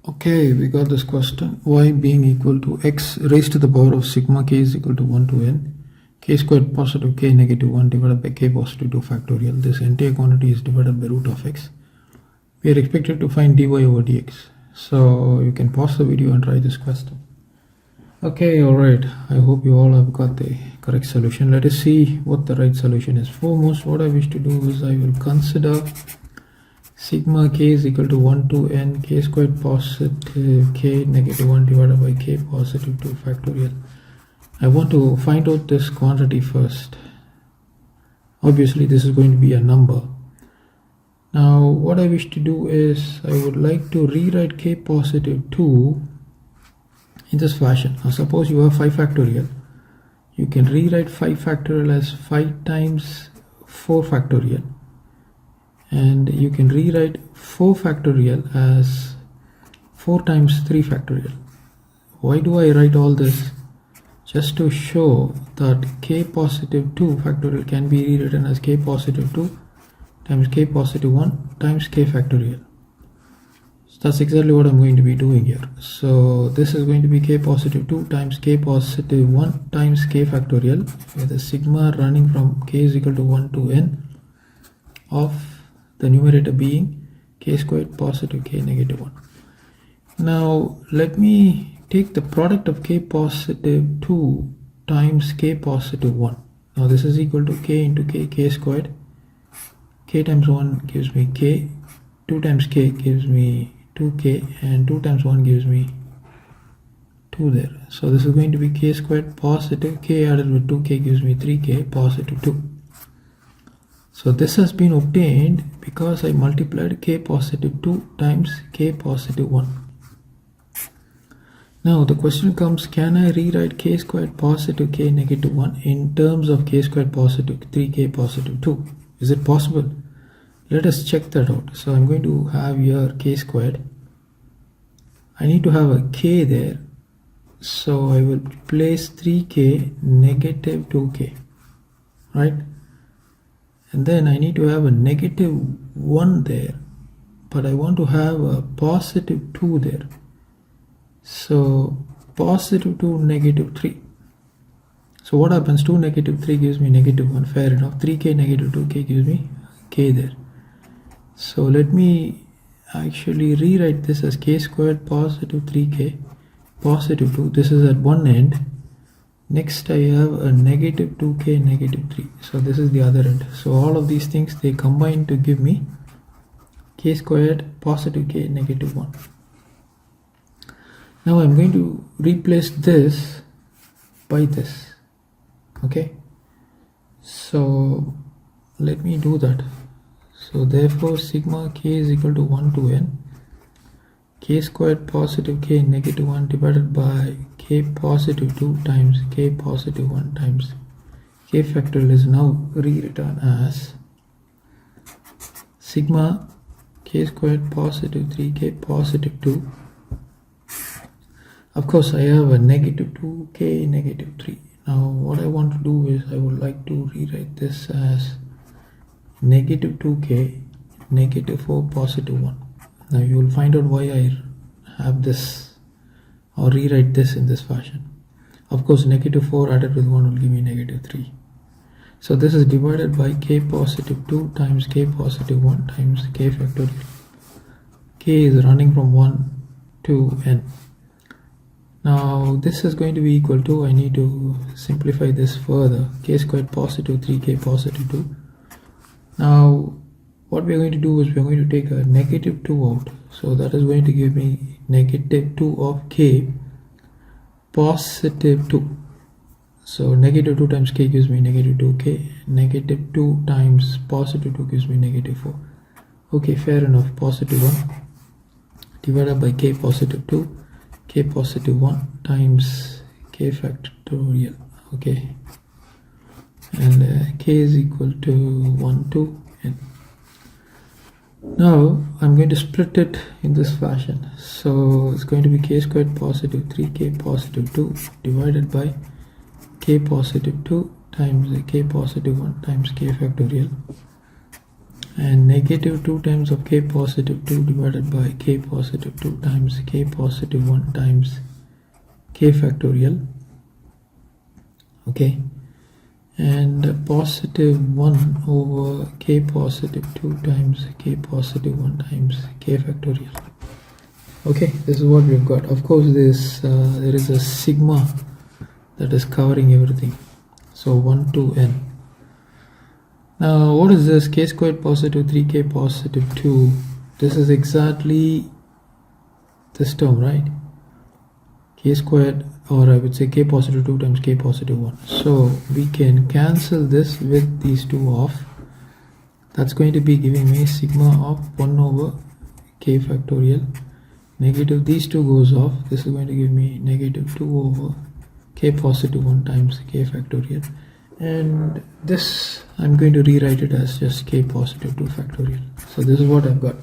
Okay, we got this question. Y being equal to x raised to the power of sigma k is equal to 1 to n. K squared positive k negative 1 divided by k positive 2 factorial. This entire quantity is divided by root of x. We are expected to find dy over dx. So you can pause the video and try this question. Okay, alright. I hope you all have got the correct solution. Let us see what the right solution is. Foremost, what I wish to do is I will consider sigma k is equal to 1 to n k squared positive k negative 1 divided by k positive 2 factorial. I want to find out this quantity first. Obviously this is going to be a number. Now what I wish to do is I would like to rewrite k positive 2 in this fashion. Now suppose you have 5 factorial. You can rewrite 5 factorial as 5 times 4 factorial. And you can rewrite 4 factorial as 4 times 3 factorial. Why do I write all this? Just to show that k positive 2 factorial can be rewritten as k positive 2 times k positive 1 times k factorial. So that's exactly what I'm going to be doing here. So this is going to be k positive 2 times k positive 1 times k factorial, with the sigma running from k is equal to 1 to n of the numerator being k squared positive k negative 1. Now let me take the product of k positive 2 times k positive 1. Now this is equal to k into k squared. K times 1 gives me k, 2 times k gives me 2k, and 2 times 1 gives me 2 there. So this is going to be k squared positive k added with 2k gives me 3k positive 2. So this has been obtained because I multiplied k positive 2 times k positive 1. Now the question comes, can I rewrite k squared positive k negative 1 in terms of k squared positive 3k positive 2? Is it possible? Let us check that out. So I'm going to have here k squared. I need to have a k there. So I will place 3k negative 2k, right? And then I need to have a negative 1 there, but I want to have a positive 2 there. So positive 2 negative 3. So what happens? 2 negative 3 gives me negative 1, fair enough. 3k negative 2k gives me k there. So let me actually rewrite this as k squared positive 3k positive 2. This is at one end. Next I have a negative 2k negative 3. So this is the other end. So all of these things, they combine to give me k squared positive k negative 1. Now I'm going to replace this by this. Okay. So let me do that. So therefore sigma k is equal to 1 to n k squared positive k negative 1 divided by k positive 2 times k positive 1 times k factorial is now rewritten as sigma k squared positive 3k positive 2. Of course I have a negative 2k negative 3. Now what I want to do is I would like to rewrite this as negative 2k negative 4 positive 1. Now you will find out why I have this or rewrite this in this fashion. Of course negative 4 added with 1 will give me negative 3. So this is divided by k positive 2 times k positive 1 times k factorial. K is running from 1 to n. Now this is going to be equal to, I need to simplify this further, k squared positive 3k positive 2. Now what we are going to do is we are going to take a negative 2 out. So that is going to give me negative 2 of k positive 2. So negative 2 times k gives me negative 2k. Negative 2 times positive 2 gives me negative 4. Okay, fair enough. Positive 1 divided by k positive 2, k positive 1 times k factorial. Okay. And k is equal to 1 to n. Now I'm going to split it in this fashion. So it's going to be k squared positive 3k positive 2 divided by k positive 2 times k positive 1 times k factorial. and negative 2 times of k positive 2 divided by k positive 2 times k positive 1 times k factorial. Okay, and positive 1 over k positive 2 times k positive 1 times k factorial. Okay, this is what we've got. Of course, there is a sigma that is covering everything, so 1 to n. Now what is this? K squared positive 3k positive 2. This is exactly this term, right? K squared, or I would say k positive 2 times k positive 1. So we can cancel this with these two off. That's going to be giving me sigma of 1 over k factorial. Negative, these two goes off. This is going to give me negative 2 over k positive 1 times k factorial. And this I'm going to rewrite it as just k positive 2 factorial. So this is what I've got.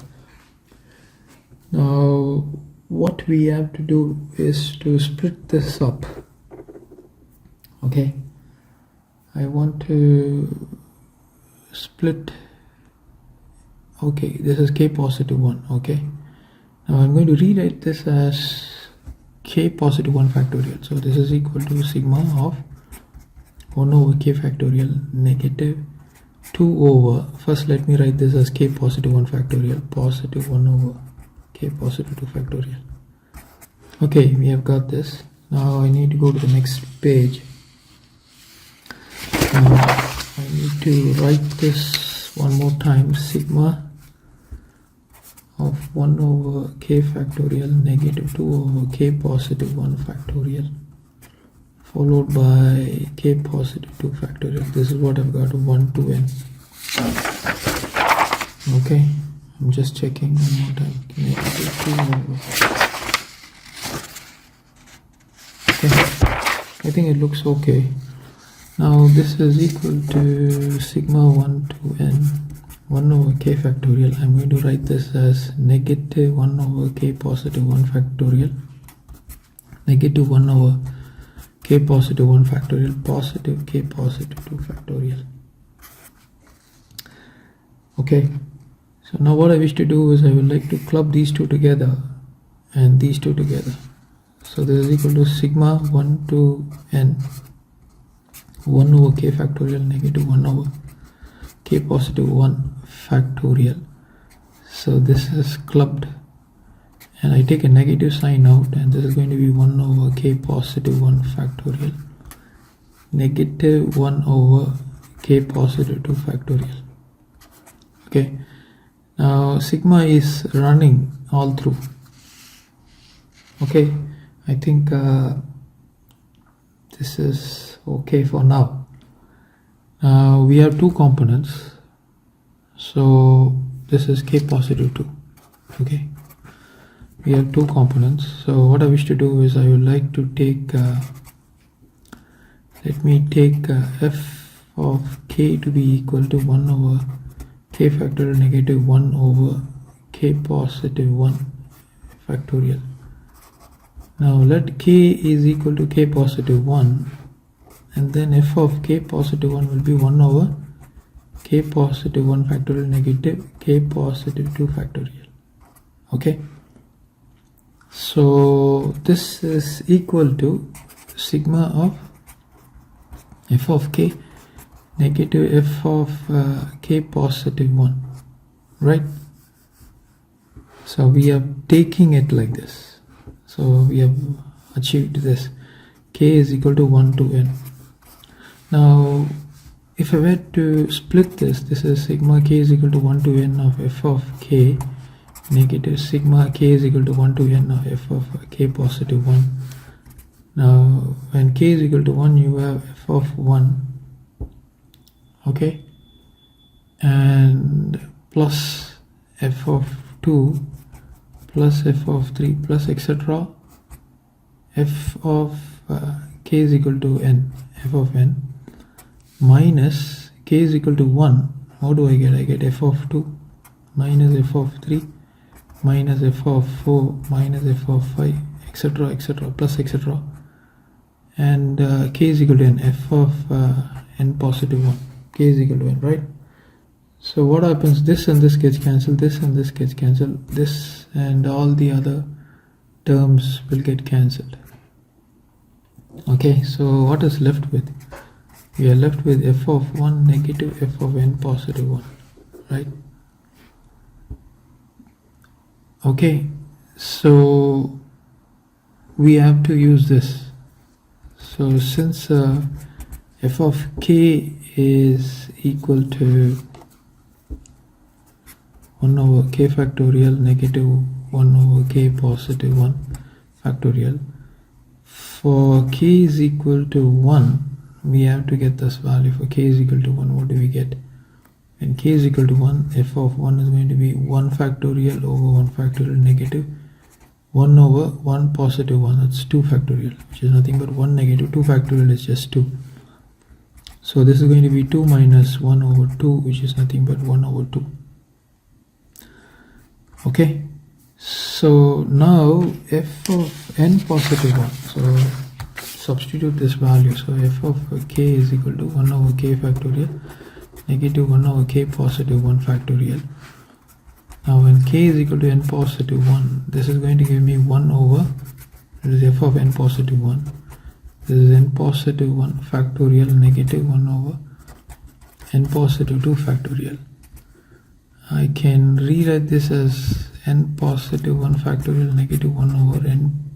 Now what we have to do is to split this up. Okay, I want to split. Okay, this is k positive 1. Okay, now I'm going to rewrite this as k positive 1 factorial. So this is equal to sigma of 1 over k factorial negative 2 over, first let me write this as k positive 1 factorial, positive 1 over k positive 2 factorial. Okay, we have got this. Now I need to go to the next page. I need to write this one more time. Sigma of 1 over k factorial negative 2 over k positive 1 factorial followed by k positive 2 factorial. This is what I've got, 1 to n. Okay, I'm just checking one more time. Negative 2 over. Okay, I think it looks okay. Now this is equal to sigma 1 to n 1 over k factorial. I'm going to write this as negative 1 over k positive 1 factorial, negative 1 over k positive 1 factorial, positive k positive 2 factorial. Okay, so now what I wish to do is I would like to club these two together and these two together. So this is equal to sigma 1 to n 1 over k factorial negative 1 over k positive 1 factorial. So this is clubbed and I take a negative sign out, and this is going to be 1 over k positive 1 factorial negative 1 over k positive 2 factorial. Okay, now sigma is running all through. Okay, I think this is okay for now. We have two components, so this is k positive 2. Okay, we have two components. So what I wish to do is I would like to take let me take f of k to be equal to 1 over k factorial negative 1 over k positive 1 factorial. Now let k is equal to k positive 1, and then f of k positive 1 will be 1 over k positive 1 factorial negative k positive 2 factorial. Okay, so this is equal to sigma of f of k negative f of k positive 1, right? So we are taking it like this. So we have achieved this. K is equal to 1 to n. Now if I were to split this, this is sigma k is equal to 1 to n of f of k negative sigma k is equal to 1 to n of f of k positive 1. Now when k is equal to 1, you have f of 1, okay, and plus f of 2 plus f of 3 plus etc. f of k is equal to n, f of n, minus k is equal to 1. How do I get? I get f of 2 minus f of 3 minus f of 4 minus f of 5 etc etc plus etc, and k is equal to n, f of n positive 1, k is equal to n, right? So what happens, this and this gets cancelled, this and this gets cancelled, this and all the other terms will get cancelled. Okay, so what is left with? We are left with f of 1 negative f of n positive 1, right? Okay, so we have to use this. So since f of k is equal to 1 over k factorial negative 1 over k positive 1 factorial, for k is equal to 1, we have to get this value. For k is equal to 1, what do we get? When k is equal to 1, f of 1 is going to be 1 factorial over 1 factorial negative 1 over 1 positive 1, that's 2 factorial, which is nothing but 1 negative 2 factorial is just 2. So this is going to be 2 minus 1 over 2, which is nothing but 1 over 2. Okay, so now f of n positive 1, so substitute this value. So f of k is equal to 1 over k factorial negative 1 over k positive 1 factorial. Now when k is equal to n positive 1, this is going to give me 1 over, it is f of n positive 1, this is n positive 1 factorial negative 1 over n positive 2 factorial. I can rewrite this as n positive 1 factorial negative 1 over n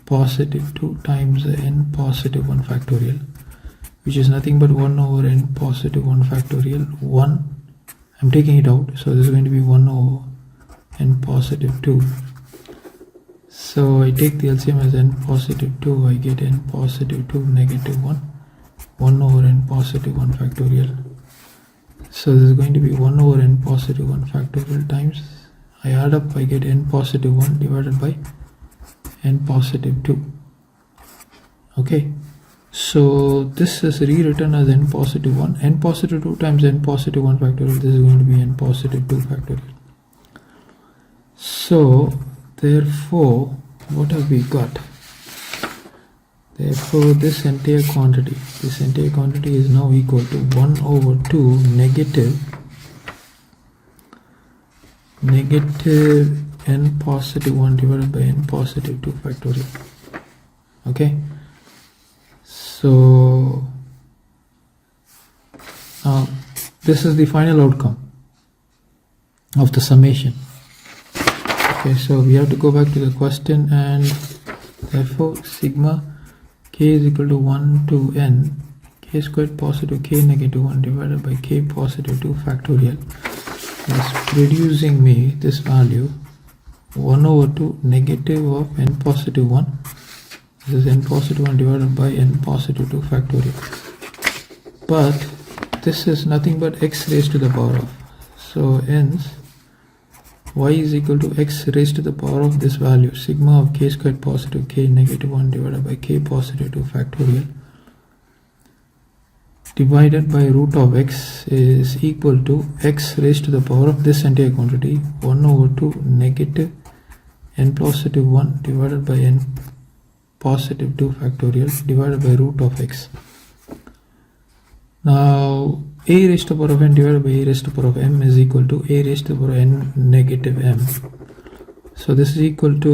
positive 2 times n positive 1 factorial, which is nothing but 1 over n positive 1 factorial 1. I'm taking it out, so this is going to be 1 over n positive 2. So I take the LCM as n positive 2, I get n positive 2 negative 1 over n positive 1 factorial. So this is going to be 1 over n positive 1 factorial times, I add up, I get n positive 1 divided by n positive 2. Okay, so this is rewritten as n positive 1, n positive 2 times n positive 1 factorial, this is going to be n positive 2 factorial. So therefore, what have we got? Therefore this entire quantity is now equal to 1 over 2 negative n positive 1 divided by n positive 2 factorial. Okay, so now this is the final outcome of the summation. Okay, so we have to go back to the question, and therefore sigma k is equal to 1 to n k squared positive k negative 1 divided by k positive 2 factorial is producing me this value 1 over 2 negative of n positive 1, this is n positive 1 divided by n positive 2 factorial, but this is nothing but x raised to the power of, so hence y is equal to x raised to the power of this value sigma of k squared positive k negative 1 divided by k positive 2 factorial divided by root of x is equal to x raised to the power of this entire quantity 1 over 2 negative n positive 1 divided by n positive 2 factorial divided by root of x. Now a raised to the power of n divided by a raised to the power of m is equal to a raised to the power of n negative m. So this is equal to,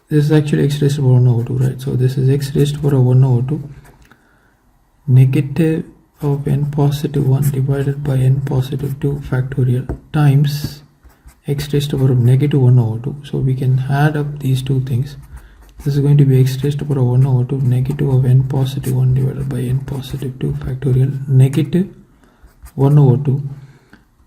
this is actually x raised to the power 1 over 2, right? So this is x raised to the power of 1 over 2 negative of n positive 1 divided by n positive 2 factorial times x raised to the power of negative 1 over 2. So we can add up these two things. This is going to be x raised to the power of 1 over 2 negative of n positive 1 divided by n positive 2 factorial negative 1 over 2.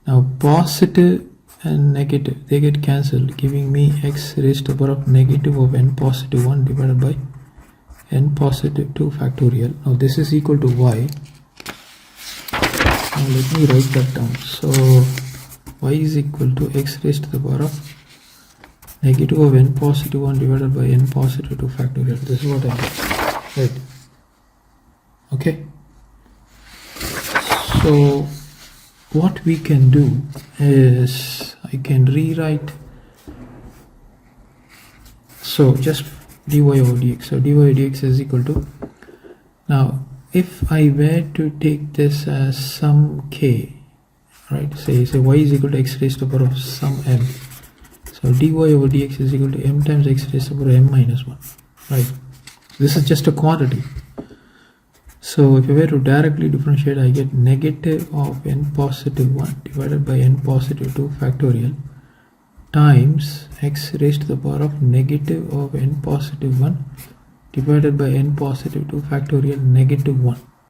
Now positive and negative, they get cancelled, giving me x raised to the power of negative of n positive 1 divided by n positive 2 factorial. Now this is equal to y. Now let me write that down. So y is equal to x raised to the power of negative of n positive 1 divided by n positive 2 factorial. This is what I get, right? Okay, so what we can do is I can rewrite, so just dy over dx. So dy over dx is equal to, now if I were to take this as sum k, right? Say y is equal to x raised to the power of some m. So dy over dx is equal to m times x raised to the power m minus 1, right? This is just a quantity. So if I were to directly differentiate, I get negative of n positive 1 divided by n positive 2 factorial times x raised to the power of negative of n positive 1 divided by n positive 2 factorial negative 1.